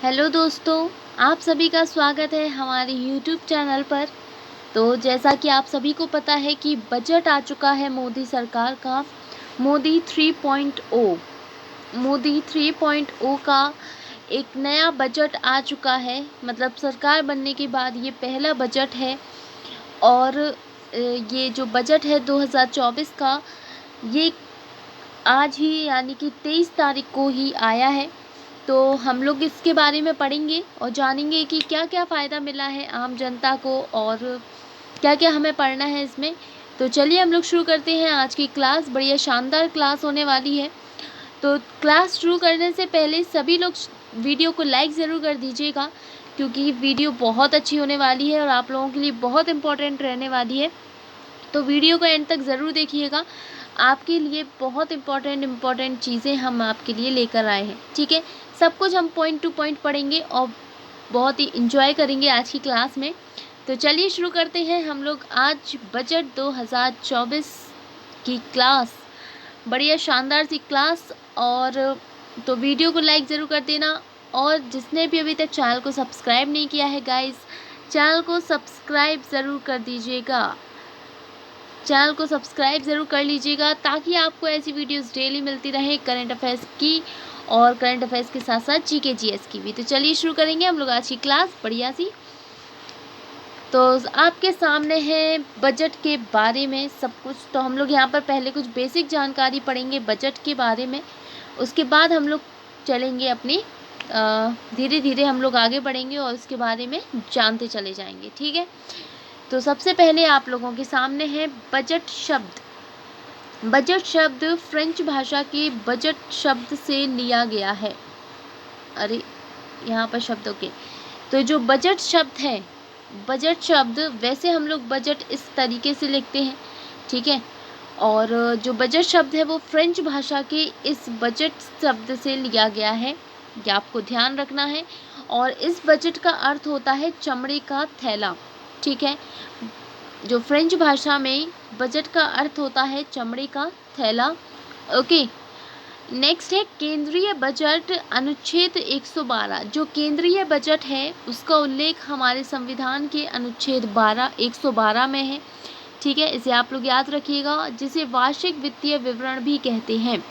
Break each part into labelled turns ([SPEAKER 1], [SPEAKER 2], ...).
[SPEAKER 1] Hello दोस्तों, आप सभी का स्वागत है हमारे यूट्यूब चैनल पर। तो जैसा कि आप सभी को पता है कि बजट आ चुका है मोदी सरकार का, मोदी 3.0। मोदी 3.0 का एक नया बजट आ चुका है। मतलब सरकार बनने के बाद ये पहला बजट है। और ये जो बजट है 2024 का, ये आज ही यानी कि 23 तारीख को ही आया है। तो हम लोग इसके बारे में पढ़ेंगे और जानेंगे कि क्या क्या फ़ायदा मिला है आम जनता को और क्या क्या हमें पढ़ना है इसमें। तो चलिए हम लोग शुरू करते हैं आज की क्लास। बढ़िया शानदार क्लास होने वाली है। तो क्लास शुरू करने से पहले सभी लोग वीडियो को लाइक ज़रूर कर दीजिएगा, क्योंकि वीडियो बहुत अच्छी होने वाली है और आप लोगों के लिए बहुत इम्पोर्टेंट रहने वाली है। तो वीडियो को एंड तक ज़रूर देखिएगा। आपके लिए बहुत इम्पोर्टेंट चीज़ें हम आपके लिए लेकर आए हैं। ठीक है, सब कुछ हम पॉइंट टू पॉइंट पढ़ेंगे और बहुत ही इंजॉय करेंगे आज की क्लास में। तो चलिए शुरू करते हैं हम लोग आज बजट 2024 की क्लास। बढ़िया शानदार सी क्लास। और तो वीडियो को लाइक ज़रूर कर देना। और जिसने भी अभी तक चैनल को सब्सक्राइब नहीं किया है गाइस, चैनल को सब्सक्राइब ज़रूर कर दीजिएगा। चैनल को सब्सक्राइब ज़रूर कर लीजिएगा ताकि आपको ऐसी वीडियोस डेली मिलती रहे करंट अफेयर्स की, और करंट अफेयर्स के साथ साथ जीके जीएस की भी। तो चलिए शुरू करेंगे हम लोग आज की क्लास बढ़िया सी। तो आपके सामने है बजट के बारे में सब कुछ। तो हम लोग यहाँ पर पहले कुछ बेसिक जानकारी पढ़ेंगे बजट के बारे में। उसके बाद हम लोग चलेंगे अपनी धीरे धीरे हम लोग आगे बढ़ेंगे और उसके बारे में जानते चले जाएंगे। ठीक है, तो सबसे पहले आप लोगों के सामने है बजट शब्द। बजट शब्द फ्रेंच भाषा के बजट शब्द से लिया गया है। अरे यहाँ पर शब्दों के, तो जो बजट शब्द है, बजट शब्द वैसे हम लोग बजट इस तरीके से लिखते हैं। ठीक है, और जो बजट शब्द है वो फ्रेंच भाषा के इस बजट शब्द से लिया गया है, ये आपको ध्यान रखना है। और इस बजट का अर्थ होता है चमड़े का थैला। ठीक है, जो फ्रेंच भाषा में बजट का अर्थ होता है चमड़े का थैला। ओके, नेक्स्ट है केंद्रीय बजट अनुच्छेद 112। जो केंद्रीय बजट है उसका उल्लेख हमारे संविधान के अनुच्छेद 112 में है। ठीक है, इसे आप लोग याद रखिएगा, जिसे वार्षिक वित्तीय विवरण भी कहते हैं।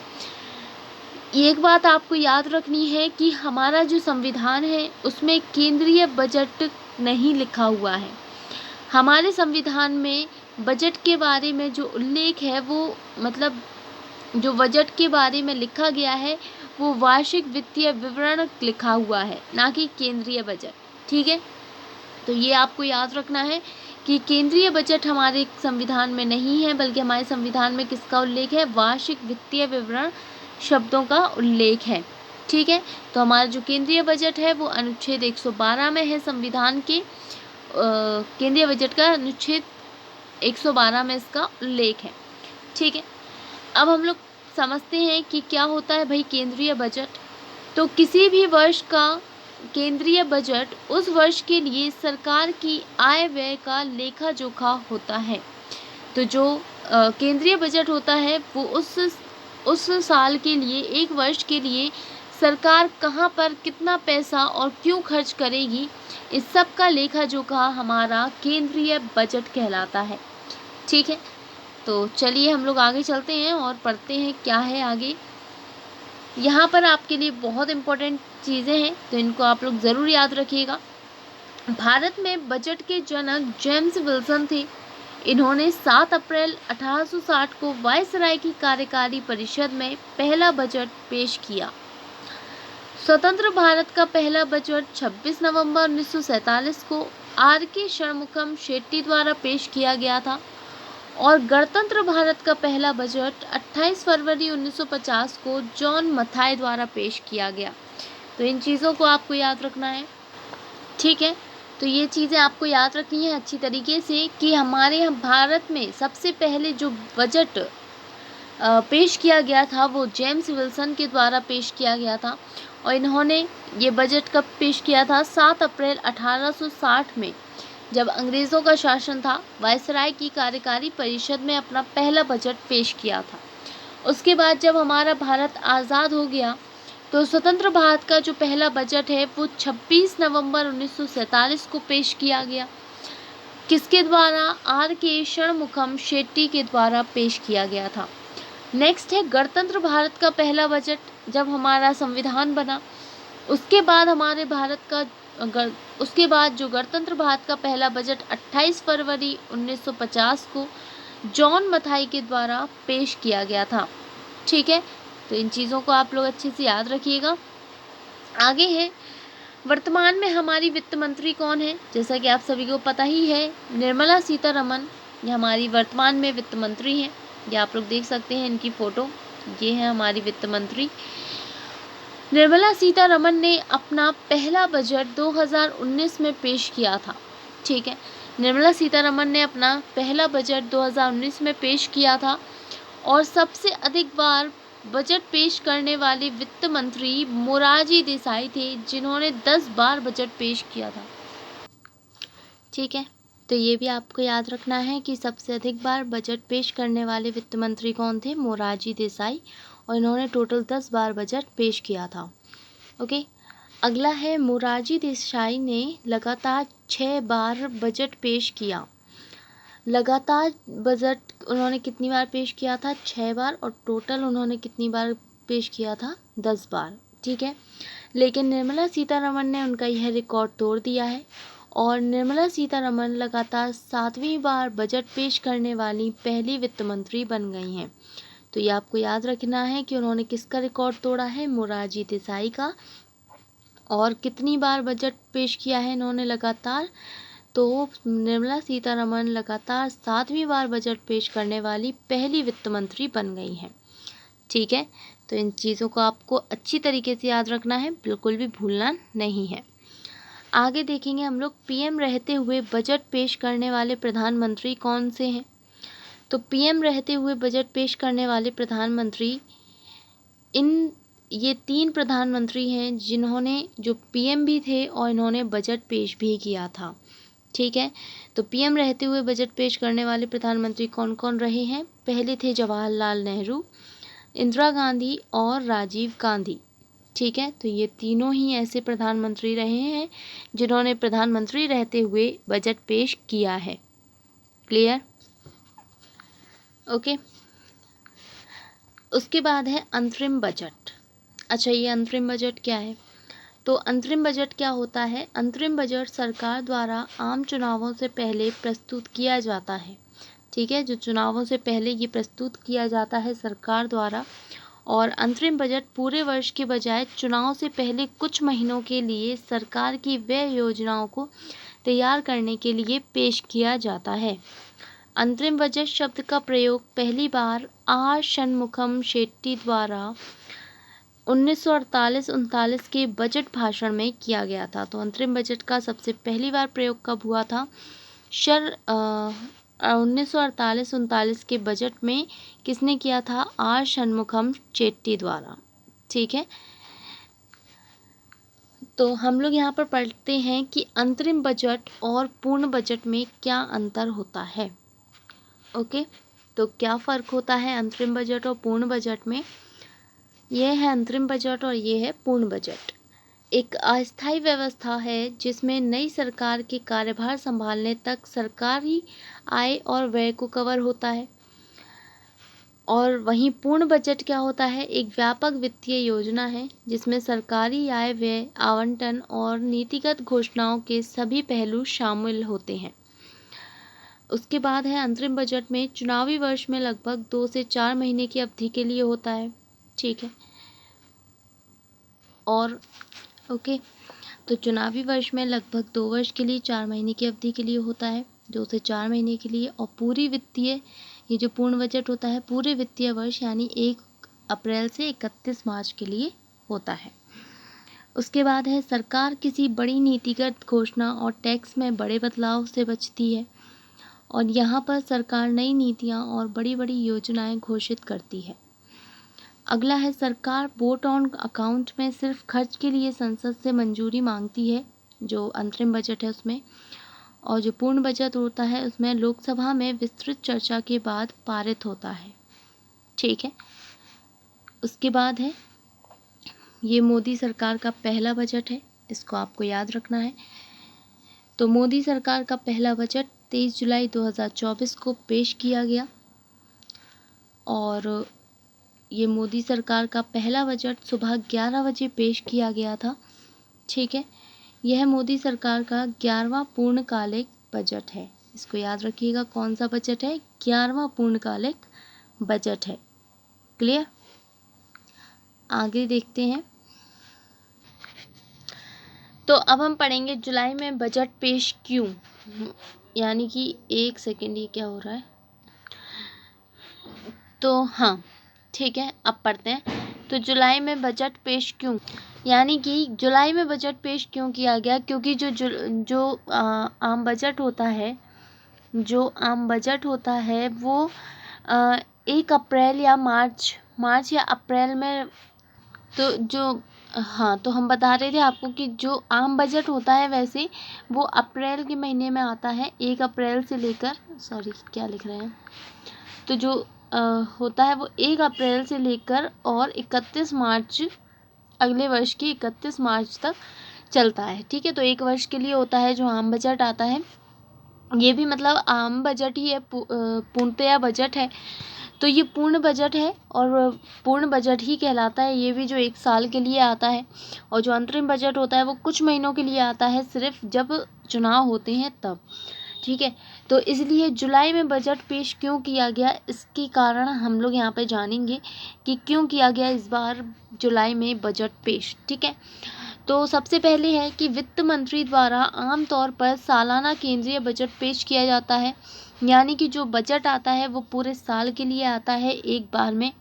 [SPEAKER 1] एक बात आपको याद रखनी है कि हमारा जो संविधान है उसमें केंद्रीय बजट नहीं लिखा हुआ है। हमारे संविधान में बजट के बारे में जो उल्लेख है वो मतलब जो बजट के बारे में लिखा गया है वो वार्षिक वित्तीय विवरण लिखा हुआ है, ना कि केंद्रीय बजट। ठीक है, तो ये आपको याद रखना है कि केंद्रीय बजट हमारे संविधान में नहीं है, बल्कि हमारे संविधान में किसका उल्लेख है? वार्षिक वित्तीय विवरण शब्दों का उल्लेख है। ठीक है, तो हमारा जो केंद्रीय बजट है वो अनुच्छेद 112 में है संविधान के। केंद्रीय बजट का अनुच्छेद 112 में इसका उल्लेख है। ठीक है, अब हम लोग समझते हैं कि क्या होता है भाई केंद्रीय बजट। तो किसी भी वर्ष का केंद्रीय बजट उस वर्ष के लिए सरकार की आय व्यय का लेखा जोखा होता है। तो जो केंद्रीय बजट होता है वो उस साल के लिए, एक वर्ष के लिए सरकार कहाँ पर कितना पैसा और क्यों खर्च करेगी, इस सब का लेखा जोखा हमारा केंद्रीय बजट कहलाता है। ठीक है, तो चलिए हम लोग आगे चलते हैं और पढ़ते हैं क्या है आगे। यहाँ पर आपके लिए बहुत इम्पोर्टेंट चीज़ें हैं, तो इनको आप लोग ज़रूर याद रखिएगा। भारत में बजट के जनक जेम्स विल्सन थे। इन्होंने 7 अप्रैल 1860 को वायसराय की कार्यकारी परिषद में पहला बजट पेश किया। स्वतंत्र भारत का पहला बजट 26 नवंबर 1947 को R.K. षणमुखम शेट्टी द्वारा पेश किया गया था। और गणतंत्र भारत का पहला बजट 28 फरवरी 1950 को जॉन मथाई द्वारा पेश किया गया। तो इन चीज़ों को आपको याद रखना है। ठीक है, तो ये चीज़ें आपको याद रखनी है अच्छी तरीके से कि हमारे यहाँ भारत में सबसे पहले जो बजट पेश किया गया था वो जेम्स विल्सन के द्वारा पेश किया गया था। और इन्होंने ये बजट कब पेश किया था? 7 अप्रैल 1860 में, जब अंग्रेज़ों का शासन था। वायसराय की कार्यकारी परिषद में अपना पहला बजट पेश किया था। उसके बाद जब हमारा भारत आज़ाद हो गया तो स्वतंत्र भारत का जो पहला बजट है वो 26 नवंबर 1947 को पेश किया गया। किसके द्वारा? आर के षणमुखम शेट्टी के द्वारा पेश किया गया था। नेक्स्ट है गणतंत्र भारत का पहला बजट, जब हमारा संविधान बना उसके बाद हमारे भारत का उसके बाद जो गणतंत्र भारत का पहला बजट 28 फरवरी 1950 को जॉन मथाई के द्वारा पेश किया गया था। ठीक है, तो इन चीज़ों को आप लोग अच्छे से याद रखिएगा। आगे है, वर्तमान में हमारी वित्त मंत्री कौन है? जैसा कि आप सभी को पता ही है, निर्मला सीतारमण ये हमारी वर्तमान में वित्त मंत्री हैं। ये आप लोग देख सकते हैं इनकी फ़ोटो, ये है हमारी वित्त मंत्री। निर्मला सीतारमण ने अपना पहला बजट 2019 में पेश किया था। ठीक है, निर्मला सीतारमण ने अपना पहला बजट 2019 में पेश किया था और सबसे अधिक बार बजट पेश करने वाले वित्त मंत्री मोरारजी देसाई थे, जिन्होंने 10 बार बजट पेश किया था। ठीक है, तो ये भी आपको याद रखना है कि सबसे अधिक बार बजट पेश करने वाले वित्त मंत्री कौन थे? मोरारजी देसाई, और इन्होंने टोटल 10 बार बजट पेश किया था। ओके, अगला है, मोरारजी देसाई ने लगातार 6 बार बजट पेश किया। लगातार बजट उन्होंने कितनी बार पेश किया था? 6 बार, और टोटल उन्होंने कितनी बार पेश किया था? 10 बार। ठीक है, लेकिन निर्मला सीतारमण ने उनका यह रिकॉर्ड तोड़ दिया है और निर्मला सीतारमण लगातार 7वीं बार बजट पेश करने वाली पहली वित्त मंत्री बन गई हैं। तो ये आपको याद रखना है कि उन्होंने किसका रिकॉर्ड तोड़ा है? मोरारजी देसाई का। और कितनी बार बजट पेश किया है इन्होंने लगातार? तो निर्मला सीतारमण लगातार 7वीं बार बजट पेश करने वाली पहली वित्त मंत्री बन गई हैं। ठीक है, तो इन चीज़ों को आपको अच्छी तरीके से याद रखना है, बिल्कुल भी भूलना नहीं है। आगे देखेंगे हम लोग, पीएम रहते हुए बजट पेश करने वाले प्रधानमंत्री कौन से हैं? तो पीएम रहते हुए बजट पेश करने वाले प्रधानमंत्री ये 3 प्रधानमंत्री हैं, जिन्होंने जो पीएम भी थे और इन्होंने बजट पेश भी किया था। ठीक है, तो पीएम रहते हुए बजट पेश करने वाले प्रधानमंत्री कौन कौन रहे हैं? पहले थे जवाहरलाल नेहरू, इंदिरा गांधी और राजीव गांधी। ठीक है, तो ये तीनों ही ऐसे प्रधानमंत्री रहे हैं जिन्होंने प्रधानमंत्री रहते हुए बजट पेश किया है। क्लियर? ओके, उसके बाद है अंतरिम बजट। अच्छा, ये अंतरिम बजट क्या है? तो अंतरिम बजट क्या होता है? अंतरिम बजट सरकार द्वारा आम चुनावों से पहले प्रस्तुत किया जाता है। ठीक है, जो चुनावों से पहले ये प्रस्तुत किया जाता है सरकार द्वारा, और अंतरिम बजट पूरे वर्ष के बजाय चुनाव से पहले कुछ महीनों के लिए सरकार की व्यय योजनाओं को तैयार करने के लिए पेश किया जाता है। अंतरिम बजट शब्द का प्रयोग पहली बार आर षणमुखम शेट्टी द्वारा 1948-39 के बजट भाषण में किया गया था। तो अंतरिम बजट का सबसे पहली बार प्रयोग कब हुआ था? 1948-39 के बजट में किसने किया था? आर षणमुखम शेट्टी द्वारा। ठीक है, तो हम लोग यहाँ पर पढ़ते हैं कि अंतरिम बजट और पूर्ण बजट में क्या अंतर होता है। ओके, तो क्या फ़र्क होता है अंतरिम बजट और पूर्ण बजट में? यह है अंतरिम बजट और ये है पूर्ण बजट। एक अस्थायी व्यवस्था है जिसमें नई सरकार के कार्यभार संभालने तक सरकारी आय और व्यय को कवर होता है। और वहीं पूर्ण बजट क्या होता है? एक व्यापक वित्तीय योजना है जिसमें सरकारी आय, व्यय, आवंटन और नीतिगत घोषणाओं के सभी पहलू शामिल होते हैं। उसके बाद है अंतरिम बजट में चुनावी वर्ष में लगभग 2 से 4 महीने की अवधि के लिए होता है। ठीक है, और ओके, तो चुनावी वर्ष में लगभग 2 वर्ष के लिए 4 महीने की अवधि के लिए होता है, 2 से 4 महीने के लिए। और पूरी वित्तीय, ये जो पूर्ण बजट होता है पूरे वित्तीय वर्ष यानी 1 अप्रैल से 31 मार्च के लिए होता है। उसके बाद है सरकार किसी बड़ी नीतिगत घोषणा और टैक्स में बड़े बदलाव से बचती है, और यहाँ पर सरकार नई नीतियाँ और बड़ी बड़ी योजनाएं घोषित करती है। अगला है सरकार वोट ऑन अकाउंट में सिर्फ खर्च के लिए संसद से मंजूरी मांगती है, जो अंतरिम बजट है उसमें। और जो पूर्ण बजट होता है उसमें लोकसभा में विस्तृत चर्चा के बाद पारित होता है। ठीक है, उसके बाद है ये मोदी सरकार का पहला बजट है, इसको आपको याद रखना है। तो मोदी सरकार का पहला बजट 23 जुलाई 2024 को पेश किया गया और ये मोदी सरकार का पहला बजट सुबह 11 बजे पेश किया गया था। ठीक है, यह मोदी सरकार का 11वां पूर्णकालिक बजट है। इसको याद रखिएगा, कौन सा बजट है? 11वां पूर्णकालिक बजट है। क्लियर? आगे देखते हैं। तो अब हम पढ़ेंगे जुलाई में बजट पेश क्यों, यानी कि एक सेकेंड, ये क्या हो रहा है? तो हाँ ठीक है, अब पढ़ते हैं। तो जुलाई में बजट पेश क्यों, यानी कि जुलाई में बजट पेश क्यों किया गया? क्योंकि जो आम बजट होता है, जो आम बजट होता है वो 1 अप्रैल या मार्च या अप्रैल में, तो जो हाँ, तो हम बता रहे थे आपको कि जो आम बजट होता है वैसे वो अप्रैल के महीने में आता है, 1 अप्रैल से लेकर, सॉरी क्या लिख रहे हैं, तो जो होता है वो 1 अप्रैल से लेकर और 31 मार्च, अगले वर्ष की 31 मार्च तक चलता है। ठीक है, तो 1 वर्ष के लिए होता है जो आम बजट आता है। ये भी मतलब आम बजट ही है, पूर्णतया बजट है, तो ये पूर्ण बजट है और पूर्ण बजट ही कहलाता है ये भी, जो 1 साल के लिए आता है। और जो अंतरिम बजट होता है वो कुछ महीनों के लिए आता है, सिर्फ जब चुनाव होते हैं तब। ठीक है, तो इसलिए जुलाई में बजट पेश क्यों किया गया, इसके कारण हम लोग यहाँ पे जानेंगे कि क्यों किया गया इस बार जुलाई में बजट पेश। ठीक है, तो सबसे पहले है कि वित्त मंत्री द्वारा आमतौर पर सालाना केंद्रीय बजट पेश किया जाता है, यानी कि जो बजट आता है वो पूरे साल के लिए आता है एक बार में।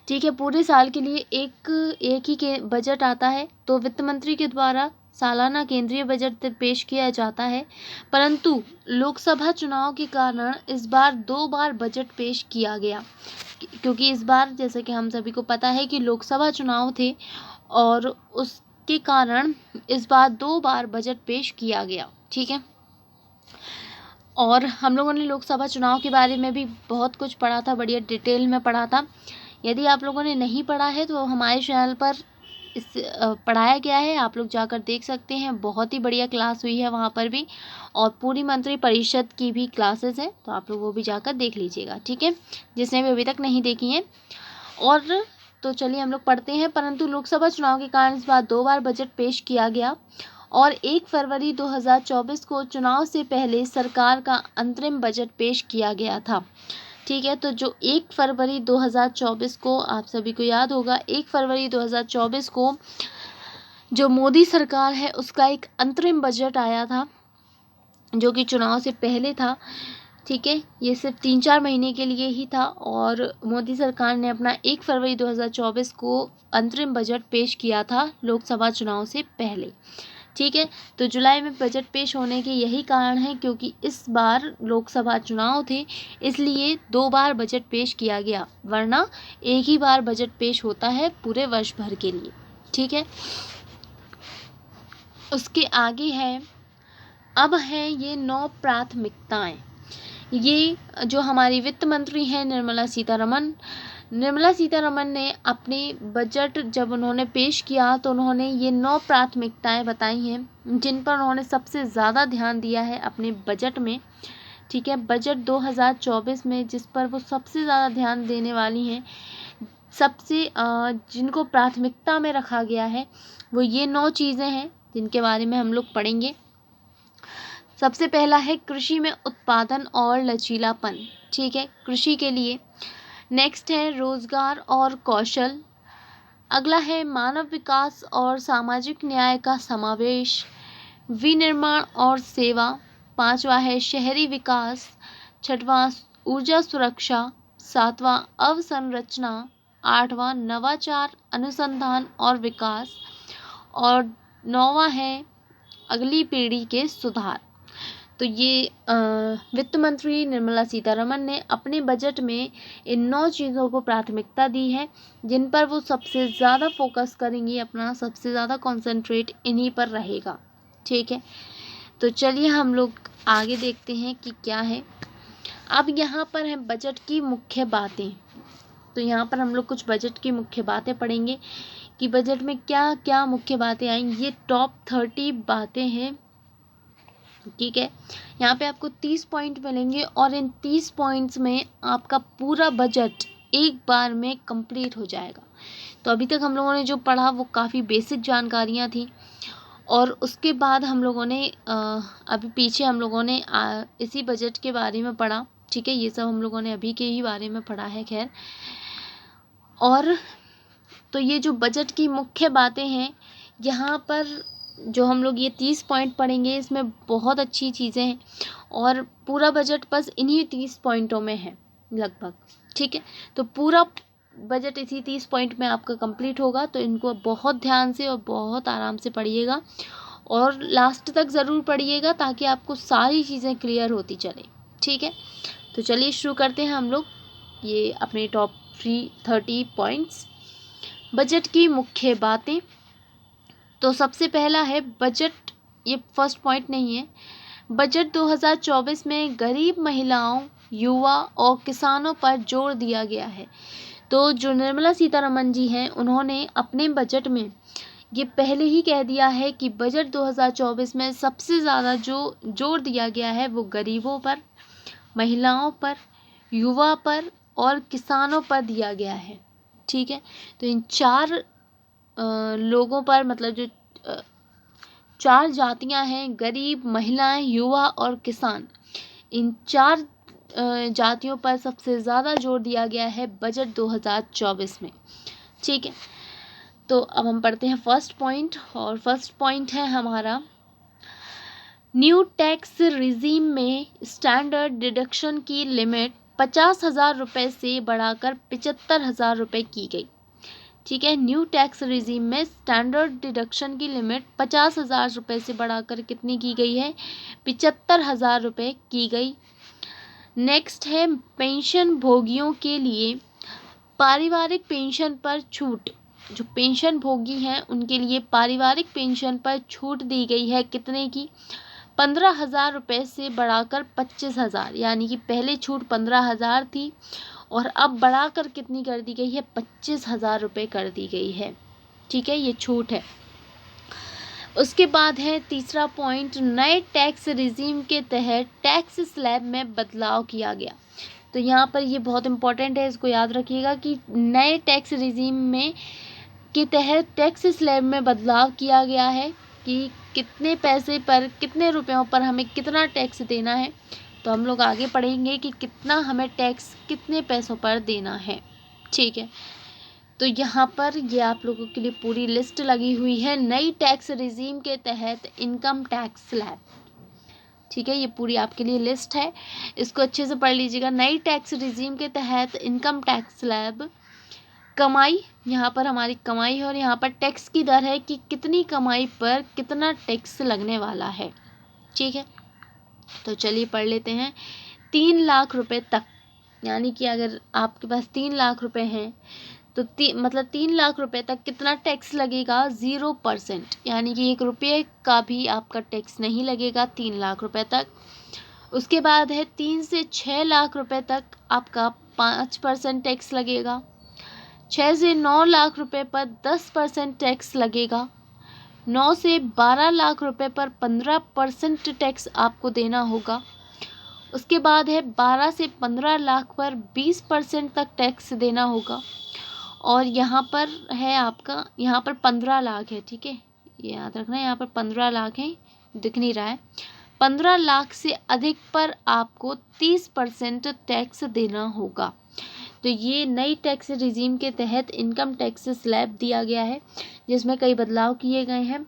[SPEAKER 1] ठीक है, पूरे साल के लिए एक ही के बजट आता है, तो वित्त मंत्री के द्वारा सालाना केंद्रीय बजट पेश किया जाता है। परंतु लोकसभा चुनाव के कारण इस बार 2 बार बजट पेश किया गया, क्योंकि इस बार जैसे कि हम सभी को पता है कि लोकसभा चुनाव थे और उसके कारण इस बार 2 बार बजट पेश किया गया। ठीक है, और हम लोगों ने लोकसभा चुनाव के बारे में भी बहुत कुछ पढ़ा था, बढ़िया डिटेल में पढ़ा था। यदि आप लोगों ने नहीं पढ़ा है तो हमारे चैनल पर इस पढ़ाया गया है, आप लोग जाकर देख सकते हैं। बहुत ही बढ़िया क्लास हुई है वहाँ पर भी, और पूरी मंत्री परिषद की भी क्लासेस हैं, तो आप लोग वो भी जाकर देख लीजिएगा। ठीक है, जिसने भी अभी तक नहीं देखी हैं। और तो चलिए हम लोग पढ़ते हैं। परंतु लोकसभा चुनाव के कारण इस बार 2 बार बजट पेश किया गया और 1 फरवरी 2024 को चुनाव से पहले सरकार का अंतरिम बजट पेश किया गया था। ठीक है, तो जो 1 फरवरी 2024 को, आप सभी को याद होगा, 1 फरवरी 2024 को जो मोदी सरकार है उसका एक अंतरिम बजट आया था, जो कि चुनाव से पहले था। ठीक है, ये सिर्फ 3-4 महीने के लिए ही था और मोदी सरकार ने अपना 1 फरवरी 2024 को अंतरिम बजट पेश किया था लोकसभा चुनाव से पहले। ठीक है, तो जुलाई में बजट पेश होने के यही कारण है, क्योंकि इस बार लोकसभा चुनाव थे, इसलिए 2 बार बजट पेश किया गया, वरना एक ही बार बजट पेश होता है पूरे वर्ष भर के लिए। ठीक है, उसके आगे है, अब है ये 9 प्राथमिकताएं। ये जो हमारी वित्त मंत्री हैं निर्मला सीतारमन ने अपने बजट जब उन्होंने पेश किया तो उन्होंने ये 9 प्राथमिकताएं बताई हैं, जिन पर उन्होंने सबसे ज़्यादा ध्यान दिया है अपने बजट में। ठीक है, बजट 2024 में जिस पर वो सबसे ज़्यादा ध्यान देने वाली हैं, सबसे जिनको प्राथमिकता में रखा गया है, वो ये 9 चीज़ें हैं जिनके बारे में हम लोग पढ़ेंगे। सबसे पहला है कृषि में उत्पादन और लचीलापन। ठीक है, कृषि के लिए। नेक्स्ट है रोजगार और कौशल। अगला है मानव विकास और सामाजिक न्याय का समावेश। विनिर्माण और सेवा। 5वां है शहरी विकास। 6वां ऊर्जा सुरक्षा। 7वां अवसंरचना। 8वां नवाचार अनुसंधान और विकास। और 9वां है अगली पीढ़ी के सुधार। तो ये वित्त मंत्री निर्मला सीतारमन ने अपने बजट में इन 9 चीज़ों को प्राथमिकता दी है, जिन पर वो सबसे ज़्यादा फोकस करेंगी, अपना सबसे ज़्यादा कंसंट्रेट इन्हीं पर रहेगा। ठीक है, तो चलिए हम लोग आगे देखते हैं कि क्या है। अब यहाँ पर है बजट की मुख्य बातें। तो यहाँ पर हम लोग कुछ बजट की मुख्य बातें पढ़ेंगे कि बजट में क्या क्या मुख्य बातें आएंगी। ये टॉप 30 बातें हैं, ठीक है। यहाँ पे आपको 30 पॉइंट मिलेंगे और इन 30 पॉइंट्स में आपका पूरा बजट एक बार में कंप्लीट हो जाएगा। तो अभी तक हम लोगों ने जो पढ़ा वो काफ़ी बेसिक जानकारियाँ थी, और उसके बाद हम लोगों ने अभी पीछे हम लोगों ने इसी बजट के बारे में पढ़ा, ठीक है। ये सब हम लोगों ने अभी के ही बारे में पढ़ा है, खैर। और तो ये जो बजट की मुख्य बातें हैं, यहाँ पर जो हम लोग ये 30 पॉइंट पढ़ेंगे, इसमें बहुत अच्छी चीज़ें हैं, और पूरा बजट बस इन्हीं 30 पॉइंटों में है लगभग, ठीक है। तो पूरा बजट इसी 30 पॉइंट में आपका कंप्लीट होगा। तो इनको बहुत ध्यान से और बहुत आराम से पढ़िएगा, और लास्ट तक ज़रूर पढ़िएगा ताकि आपको सारी चीज़ें क्लियर होती चले, ठीक है। तो चलिए शुरू करते हैं हम लोग ये अपने टॉप 30 पॉइंट्स। बजट की मुख्य बातें। तो सबसे पहला है बजट, ये फर्स्ट पॉइंट नहीं है। बजट 2024 में गरीब महिलाओं, युवा और किसानों पर जोर दिया गया है। तो जो निर्मला सीतारमण जी हैं, उन्होंने अपने बजट में ये पहले ही कह दिया है कि बजट 2024 में सबसे ज़्यादा जो जोर दिया गया है वो गरीबों पर, महिलाओं पर, युवा पर और किसानों पर दिया गया है, ठीक है। तो इन चार लोगों पर, मतलब जो चार जातियां हैं, गरीब, महिलाएं, युवा और किसान, इन चार जातियों पर सबसे ज़्यादा जोर दिया गया है बजट 2024 में, ठीक है। तो अब हम पढ़ते हैं फर्स्ट पॉइंट, और फर्स्ट पॉइंट है हमारा, न्यू टैक्स रिजीम में स्टैंडर्ड डिडक्शन की लिमिट 50,000 रुपये से बढ़ाकर 75,000 रुपये की गई, ठीक है। न्यू टैक्स रिजीम में स्टैंडर्ड डिडक्शन की लिमिट 50,000 रुपये से बढ़ाकर कितनी की गई है, 75,000 रुपये की गई। नेक्स्ट है पेंशन भोगियों के लिए पारिवारिक पेंशन पर छूट। जो पेंशन भोगी हैं उनके लिए पारिवारिक पेंशन पर छूट दी गई है, कितने की, 15,000 रुपये से बढ़ाकर 25,000, यानी कि पहले छूट 15,000 थी और अब बढ़ाकर कितनी कर दी गई है, 25,000 रुपये कर दी गई है, ठीक है। ये छूट है। उसके बाद है तीसरा पॉइंट, नए टैक्स रिजीम के तहत टैक्स स्लैब में बदलाव किया गया। तो यहाँ पर ये बहुत इंपॉर्टेंट है, इसको याद रखिएगा कि नए टैक्स रिजीम में के तहत टैक्स स्लैब में बदलाव किया गया है कि कितने पैसे पर, कितने रुपयों पर हमें कितना टैक्स देना है। तो हम लोग आगे पढ़ेंगे कि कितना हमें टैक्स कितने पैसों पर देना है, ठीक है। तो यहाँ पर ये आप लोगों के लिए पूरी लिस्ट लगी हुई है, नई टैक्स रिजीम के तहत इनकम टैक्स स्लैब, ठीक है। ये पूरी आपके लिए लिस्ट है, इसको अच्छे से पढ़ लीजिएगा। नई टैक्स रिजीम के तहत इनकम टैक्स स्लैब, कमाई, यहाँ पर हमारी कमाई है, और यहाँ पर टैक्स की दर है कि कितनी कमाई पर कितना टैक्स लगने वाला है, ठीक है। तो चलिए पढ़ लेते हैं। 3 लाख रुपए तक, यानी कि अगर आपके पास 3 लाख रुपए हैं तो मतलब 3 लाख रुपए तक कितना टैक्स लगेगा, 0%, यानी कि 1 रुपये का भी आपका टैक्स नहीं लगेगा 3 लाख रुपए तक। उसके बाद है 3 से 6 लाख रुपए तक आपका 5% टैक्स लगेगा। 6 से 9 लाख रुपए पर 10% टैक्स लगेगा। 9 से 12 लाख रुपए पर 15% टैक्स आपको देना होगा। उसके बाद है 12 से 15 लाख पर 20% तक टैक्स देना होगा। और यहाँ पर है आपका, यहाँ पर 15 लाख है, ठीक है, ये याद रखना, यहाँ पर 15 लाख है, दिख नहीं रहा है। 15 लाख से अधिक पर आपको 30% टैक्स देना होगा। तो ये नई टैक्स रिजीम के तहत इनकम टैक्स स्लैब दिया गया है, जिसमें कई बदलाव किए गए हैं।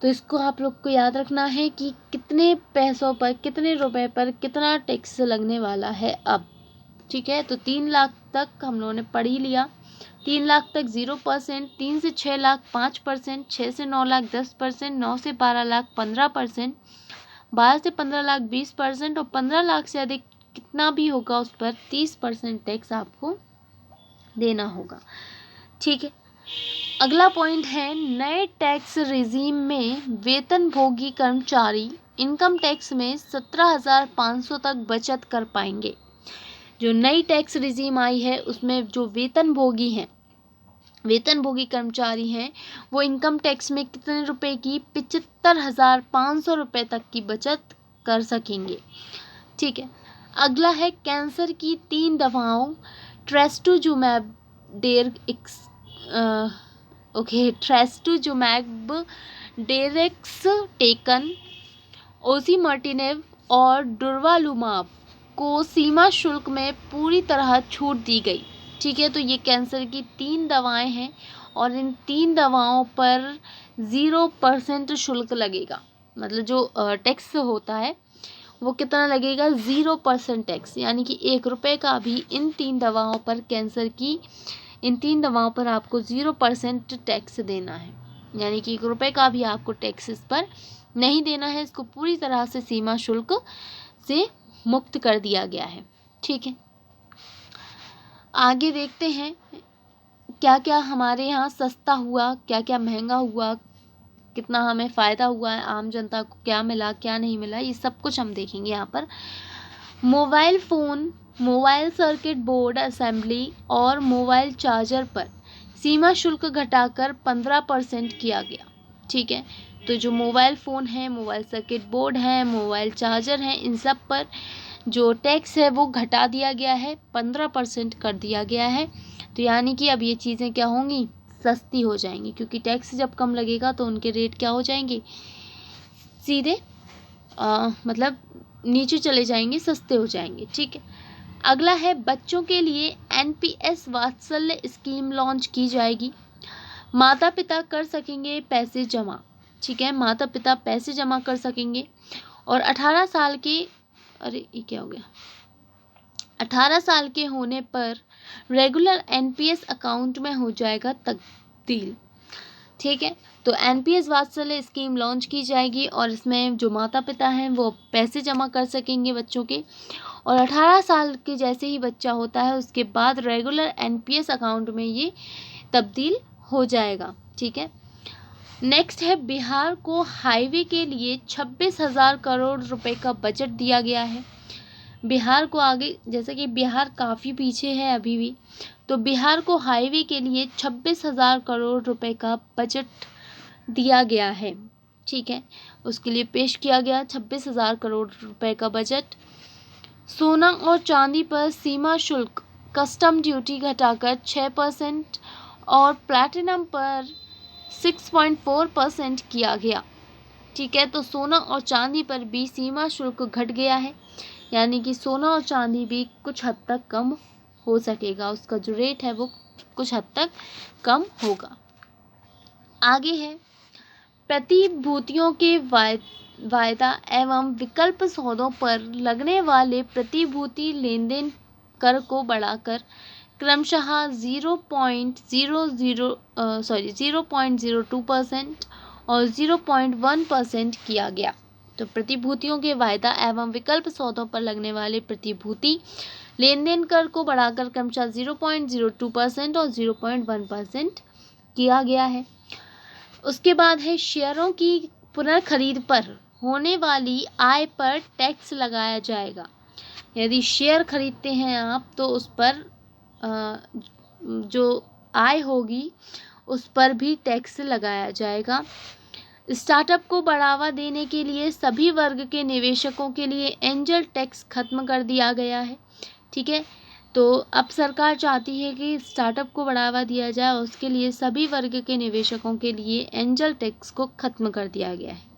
[SPEAKER 1] तो इसको आप लोग को याद रखना है कि कितने पैसों पर, कितने रुपए पर कितना टैक्स लगने वाला है अब, ठीक है। तो 3 लाख तक हम लोगों ने पढ़ ही लिया। 3 लाख तक 0%, 3 से 6 लाख 5%, 6 से 9 लाख 10%, 9 से 12 लाख 15%, 12 से 15 लाख 20%, और 15 लाख से अधिक कितना भी होगा उस पर 30% टैक्स आपको देना होगा, ठीक है। अगला पॉइंट है, नए टैक्स रिजीम में वेतनभोगी कर्मचारी इनकम टैक्स में 17,500 तक बचत कर पाएंगे। जो नई टैक्स रिजीम आई है उसमें जो वेतनभोगी हैं, वेतनभोगी कर्मचारी हैं वो इनकम टैक्स में कितने रुपए की 75,500 रुपये तक की बचत कर सकेंगे। ठीक है। अगला है कैंसर की 3 दवाओं ट्रेस्टुजुमैब ट्रेस्टुजुमैब डेरेक्सटेकन, ओसिमर्टिनेव और डुर्वालुमाब को सीमा शुल्क में पूरी तरह छूट दी गई। ठीक है, तो ये कैंसर की 3 दवाएं हैं और इन 3 दवाओं पर 0% शुल्क लगेगा। मतलब जो टैक्स होता है वो कितना लगेगा, 0% टैक्स, यानी कि 1 रुपये का भी इन 3 दवाओं पर इन 3 दवाओं पर आपको 0% टैक्स देना है, यानी कि 1 रुपये का भी आपको टैक्स इस पर नहीं देना है। इसको पूरी तरह से सीमा शुल्क से मुक्त कर दिया गया है। ठीक है, आगे देखते हैं क्या क्या हमारे यहाँ सस्ता हुआ, क्या क्या महंगा हुआ, कितना हमें फ़ायदा हुआ है, आम जनता को क्या मिला क्या नहीं मिला, ये सब कुछ हम देखेंगे यहाँ पर। Mobile phone, mobile circuit board assembly और मोबाइल चार्जर पर सीमा शुल्क घटाकर 15% किया गया। ठीक है, तो जो मोबाइल फ़ोन है, मोबाइल सर्किट बोर्ड है, मोबाइल चार्जर है, इन सब पर जो टैक्स है वो घटा दिया गया है, 15% कर दिया गया है। तो यानी कि अब ये चीज़ें क्या होंगी, सस्ती हो जाएंगी, क्योंकि टैक्स जब कम लगेगा तो उनके रेट क्या हो जाएंगे, सीधे मतलब नीचे चले जाएंगे, सस्ते हो जाएंगे। ठीक है, अगला है बच्चों के लिए एनपीएस वात्सल्य स्कीम लॉन्च की जाएगी। माता पिता कर सकेंगे पैसे जमा। ठीक है, माता पिता पैसे जमा कर सकेंगे और 18 साल के ये क्या हो गया, 18 साल के होने पर रेगुलर एनपीएस अकाउंट में हो जाएगा तब्दील। ठीक है, तो एनपीएस वात्सल्य स्कीम लॉन्च की जाएगी और इसमें जो माता पिता हैं वो पैसे जमा कर सकेंगे बच्चों के, और 18 साल के जैसे ही बच्चा होता है उसके बाद रेगुलर एनपीएस अकाउंट में ये तब्दील हो जाएगा। ठीक है, नेक्स्ट है बिहार को हाईवे के लिए 26,000 करोड़ रुपए का बजट दिया गया है। बिहार को आगे, जैसे कि बिहार काफ़ी पीछे है अभी भी, तो बिहार को हाईवे के लिए 26,000 करोड़ रुपए का बजट दिया गया है। ठीक है, उसके लिए पेश किया गया 26,000 करोड़ रुपए का बजट। सोना और चांदी पर सीमा शुल्क कस्टम ड्यूटी घटाकर 6% और प्लैटिनम पर 6.4% किया गया। ठीक है, तो सोना और चांदी पर भी सीमा शुल्क घट गया है, यानी कि सोना और चांदी भी कुछ हद तक कम हो सकेगा, उसका जो रेट है वो कुछ हद तक कम होगा। आगे है प्रतिभूतियों के वायदा एवं विकल्प सौदों पर लगने वाले प्रतिभूति लेनदेन कर को बढ़ाकर क्रमशः 0.02% और 0.1% किया गया। तो प्रतिभूतियों के वायदा एवं विकल्प सौदों पर लगने वाले प्रतिभूति लेनदेन कर को बढ़ाकर क्रमशः 0.02% और 0.1% किया गया है। उसके बाद है शेयरों की पुनर्खरीद पर होने वाली आय पर टैक्स लगाया जाएगा। यदि शेयर खरीदते हैं आप तो उस पर जो आय होगी उस पर भी टैक्स लगाया जाएगा। स्टार्टअप को बढ़ावा देने के लिए सभी वर्ग के निवेशकों के लिए एंजल टैक्स खत्म कर दिया गया है। ठीक है, तो अब सरकार चाहती है कि स्टार्टअप को बढ़ावा दिया जाए, उसके लिए सभी वर्ग के निवेशकों के लिए एंजल टैक्स को खत्म कर दिया गया है।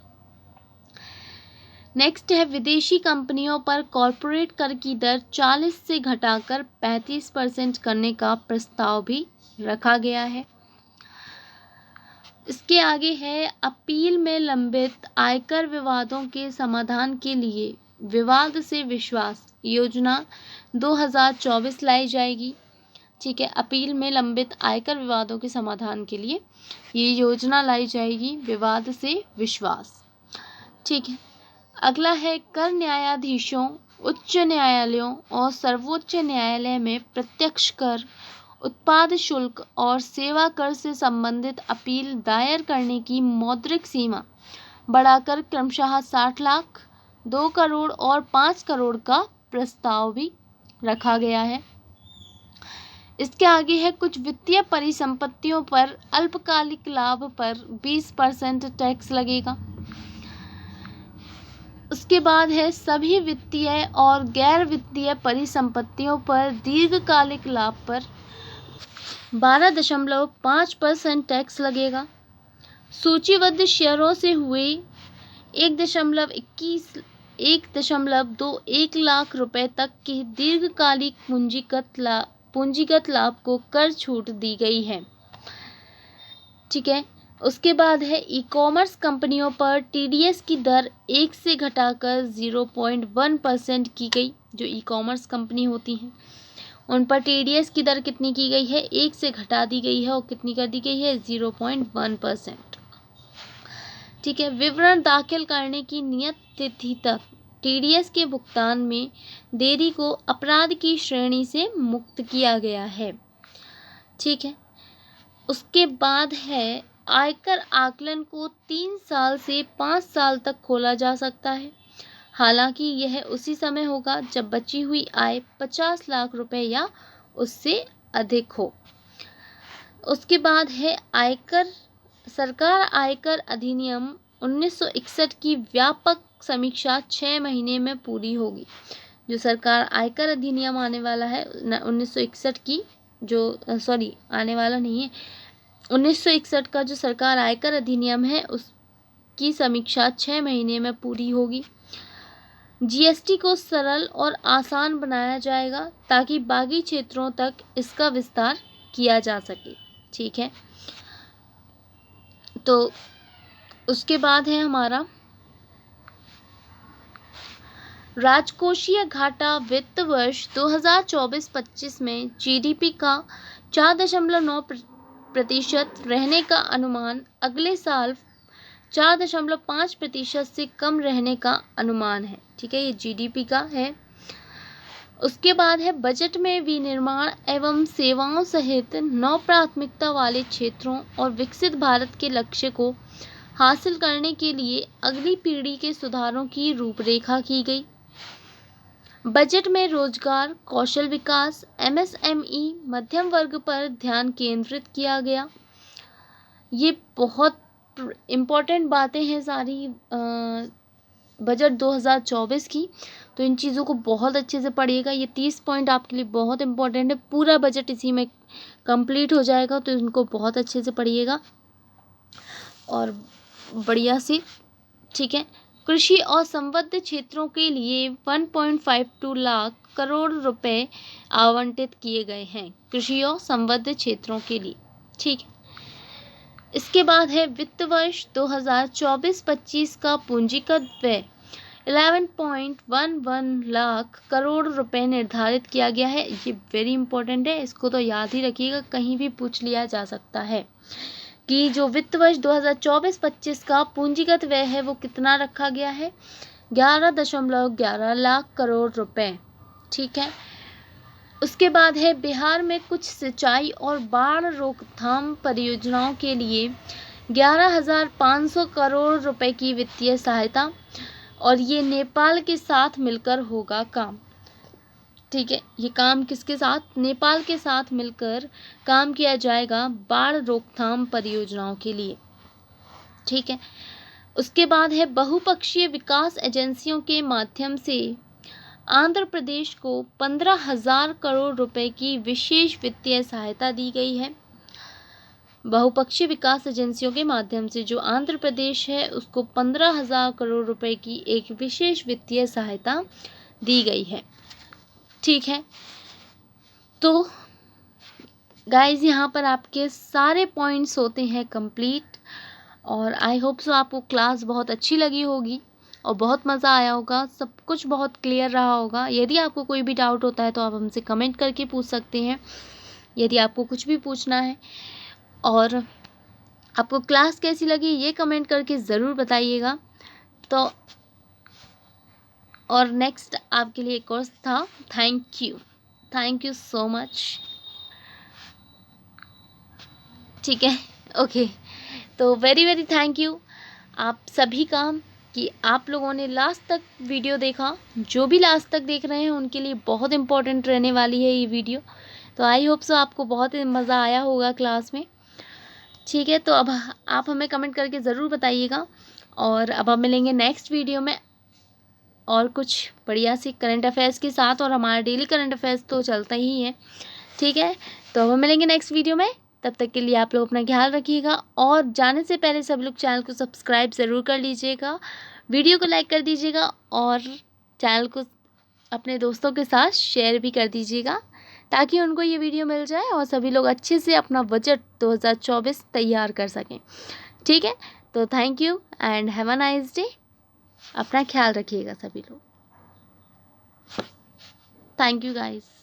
[SPEAKER 1] नेक्स्ट है विदेशी कंपनियों पर कॉरपोरेट कर की दर 40 से घटाकर 35% करने का प्रस्ताव भी रखा गया है। इसके आगे है अपील में लंबित आयकर विवादों के समाधान के लिए विवाद से विश्वास योजना 2024 लाई जाएगी। ठीक है, अपील में लंबित आयकर विवादों के समाधान के लिए ये योजना लाई जाएगी, विवाद से विश्वास। ठीक है, अगला है कर न्यायाधीशों, उच्च न्यायालयों और सर्वोच्च न्यायालय में प्रत्यक्ष कर, उत्पाद शुल्क और सेवा कर से संबंधित अपील दायर करने की मौद्रिक सीमा बढ़ाकर क्रमशः 60 लाख, 2 करोड़ और 5 करोड़ का प्रस्ताव भी रखा गया है। इसके आगे है कुछ वित्तीय परिसंपत्तियों पर अल्पकालिक लाभ पर 20% टैक्स लगेगा। उसके बाद है सभी वित्तीय और गैर वित्तीय परिसंपत्तियों पर दीर्घकालिक लाभ पर 12.5% टैक्स लगेगा। सूचीबद्ध शेयरों से हुए 1.21 लाख रुपए तक के दीर्घकालिक पूंजीगत लाभ को कर छूट दी गई है। ठीक है। उसके बाद है ई कॉमर्स कंपनियों पर टीडीएस की दर 1 से घटाकर 0.1% की गई। जो ई कॉमर्स कंपनी होती हैं उन पर टीडीएस की दर कितनी की गई है, 1 से घटा दी गई है और कितनी कर दी गई है, 0.1%। ठीक है। विवरण दाखिल करने की नियत तिथि तक टीडीएस के भुगतान में देरी को अपराध की श्रेणी से मुक्त किया गया है। ठीक है। उसके बाद है आयकर आकलन को 3 साल से 5 साल तक खोला जा सकता है। हालांकि यह उसी समय होगा जब बची हुई आय 50 लाख रुपए या उससे अधिक हो। उसके बाद है सरकार आयकर अधिनियम 1961 की व्यापक समीक्षा 6 महीने में पूरी होगी। जो सरकार आयकर अधिनियम आने वाला है 1961 की, आने वाला नहीं है, 1961 का जो सरकार आयकर अधिनियम है उसकी समीक्षा 6 महीने में पूरी होगी। जीएसटी को सरल और आसान बनाया जाएगा ताकि बाकी क्षेत्रों तक इसका विस्तार किया जा सके। ठीक है। तो उसके बाद है हमारा राजकोषीय घाटा वित्त वर्ष 2024-25 में जीडीपी का 4.9% रहने का अनुमान, अगले साल 4.5% से कम रहने का अनुमान है। ठीक है, ये जीडीपी का है। उसके बाद है बजट में विनिर्माण एवं सेवाओं सहित 9 प्राथमिकता वाले क्षेत्रों और विकसित भारत के लक्ष्य को हासिल करने के लिए अगली पीढ़ी के सुधारों की रूपरेखा की गई। बजट में रोजगार, कौशल विकास, एमएसएमई, मध्यम वर्ग पर ध्यान केंद्रित किया गया। ये बहुत इम्पोर्टेंट बातें हैं सारी बजट 2024 की, तो इन चीज़ों को बहुत अच्छे से पढ़िएगा। ये 30 पॉइंट आपके लिए बहुत इम्पोर्टेंट है। पूरा बजट इसी में कंप्लीट हो जाएगा, तो इनको बहुत अच्छे से पढ़िएगा और बढ़िया से। ठीक है। कृषि और संबद्ध क्षेत्रों के लिए 1.52 लाख करोड़ रुपए आवंटित किए गए हैं, कृषि और संबद्ध क्षेत्रों के लिए। ठीक है। इसके बाद है वित्त वर्ष 2024-25 का पूंजीगत व्यय 11.11 लाख करोड़ रुपए निर्धारित किया गया है। ये वेरी इंपॉर्टेंट है, इसको तो याद ही रखिएगा, कहीं भी पूछ लिया जा सकता है कि जो वित्त वर्ष 2024-25 का पूंजीगत व्यय है वो कितना रखा गया है, 11.11 लाख करोड़ रुपए। ठीक है। उसके बाद है बिहार में कुछ सिंचाई और बाढ़ रोकथाम परियोजनाओं के लिए 11,500 करोड़ रुपए की वित्तीय सहायता, और ये नेपाल के साथ मिलकर होगा काम। ठीक है। ये काम किसके साथ, नेपाल के साथ मिलकर काम किया जाएगा बाढ़ रोकथाम परियोजनाओं के लिए। ठीक है। उसके बाद है बहुपक्षीय विकास एजेंसियों के माध्यम से आंध्र प्रदेश को 15,000 करोड़ रुपए की विशेष वित्तीय सहायता दी गई है। बहुपक्षीय विकास एजेंसियों के माध्यम से जो आंध्र प्रदेश है उसको 15,000 करोड़ रुपए की एक विशेष वित्तीय सहायता दी गई है। ठीक है। तो गाइज यहाँ पर आपके सारे पॉइंट्स होते हैं कंप्लीट, और आई होप सो आपको क्लास बहुत अच्छी लगी होगी और बहुत मज़ा आया होगा, सब कुछ बहुत क्लियर रहा होगा। यदि आपको कोई भी डाउट होता है तो आप हमसे कमेंट करके पूछ सकते हैं, यदि आपको कुछ भी पूछना है। और आपको क्लास कैसी लगी ये कमेंट करके ज़रूर बताइएगा। तो और नेक्स्ट आपके लिए एक कोर्स था। Thank you so much. ठीक है। ओके, तो वेरी थैंक यू आप सभी का कि आप लोगों ने लास्ट तक वीडियो देखा। जो भी लास्ट तक देख रहे हैं उनके लिए बहुत इम्पोर्टेंट रहने वाली है ये वीडियो। तो आई होप सो आपको बहुत ही मज़ा आया होगा क्लास में। ठीक है, तो अब आप हमें कमेंट करके ज़रूर बताइएगा, और अब हम मिलेंगे नेक्स्ट वीडियो में और कुछ बढ़िया सी करंट अफेयर्स के साथ, और हमारा डेली करंट अफेयर्स तो चलता ही है। ठीक है, तो अब हम मिलेंगे नेक्स्ट वीडियो में। तब तक के लिए आप लोग अपना ख्याल रखिएगा, और जाने से पहले सब लोग चैनल को सब्सक्राइब ज़रूर कर लीजिएगा, वीडियो को लाइक कर दीजिएगा, और चैनल को अपने दोस्तों के साथ शेयर भी कर दीजिएगा, ताकि उनको ये वीडियो मिल जाए और सभी लोग अच्छे से अपना बजट 2024 तैयार कर सकें। ठीक है, तो thank you and have a nice day. अपना ख्याल रखिएगा सभी लोग। Thank you guys.